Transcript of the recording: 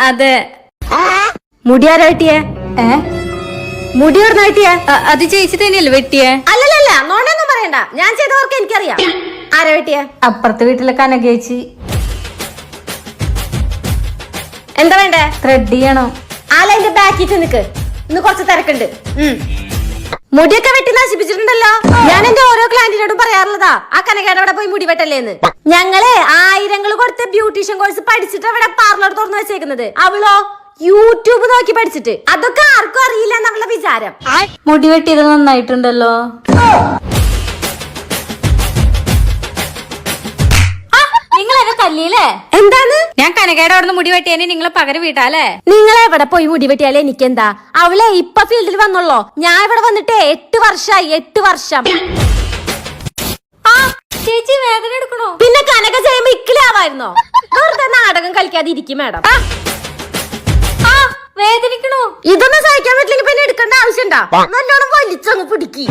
അതെ. മുടി ആരാ വെട്ടിയേ? മുടി എവിടുന്ന വെട്ടിയേ? അത് ചേച്ചി തന്നെയല്ലേ വെട്ടിയേ? അല്ലല്ല, നോണൊന്നും പറയണ്ട. ഞാൻ ചെയ്ത വർക്ക് എനിക്കറിയാം. ആരാ വെട്ടിയേ? അപ്പുറത്തെ വീട്ടിലെ കനകേച്ചി. എന്താ വേണ്ടേ? ത്രെഡ് ചെയ്യണം. ആലതിന്റെ ബാക്കിട്ട് നിക്ക്, ഇന്ന് കുറച്ച് തിരക്കുണ്ട്. മുടിയൊക്കെ വെട്ടി നശിപ്പിച്ചിട്ടുണ്ടല്ലോ. ഞാൻ എന്റെ ഓരോ ക്ലയന്റിനോടും പറയാറുള്ളതാ, ആ കനകയുടെ അവിടെ പോയി മുടി വെട്ടല്ലേന്ന്. ഞങ്ങള് 1000 കൊടുത്ത് ബ്യൂട്ടീഷ്യൻ കോഴ്സ് പഠിച്ചിട്ട് അവിടെ പാർലർ തുറന്നു വെച്ചേക്കുന്നത്. അവളോ യൂട്യൂബ് നോക്കി പഠിച്ചിട്ട്. അതൊക്കെ ആർക്കും അറിയില്ല എന്നുള്ള വിചാരം. മുടി വെട്ടിയത് നന്നായിട്ടുണ്ടല്ലോ. നിങ്ങൾ എന്നെ തല്ലിയില്ലേ? എന്താണ്? ഞാൻ കനകയുടെ അവിടെ നിന്ന് മുടി വെട്ടിയാനെ നിങ്ങളെ പകരം വീട്ടാലേ? നിങ്ങൾ എവിടെ പോയി മുടി വെട്ടിയാലേ എനിക്കെന്താ? അവളെ ഇപ്പൊ ഫീൽഡിൽ വന്നുള്ളോ. ഞാൻ ഇവിടെ വന്നിട്ട് 8 വർഷമായി. 8 വർഷം. ചേച്ചി വേദന എടുക്കണോ? പിന്നെ കനക ചെയ്യുമ്പോ ഇക്കിലാവായിരുന്നോ? വെറുതെ നാടകം കളിക്കാതെ ഇരിക്കും മാഡം. വേദനിക്കണോ? ഇതൊന്നും സഹിക്കാൻ പറ്റില്ലെങ്കിൽ പിന്നെ എടുക്കേണ്ട ആവശ്യണ്ടാ. നല്ലോണം വലിച്ചങ്ങ് പിടിക്കി.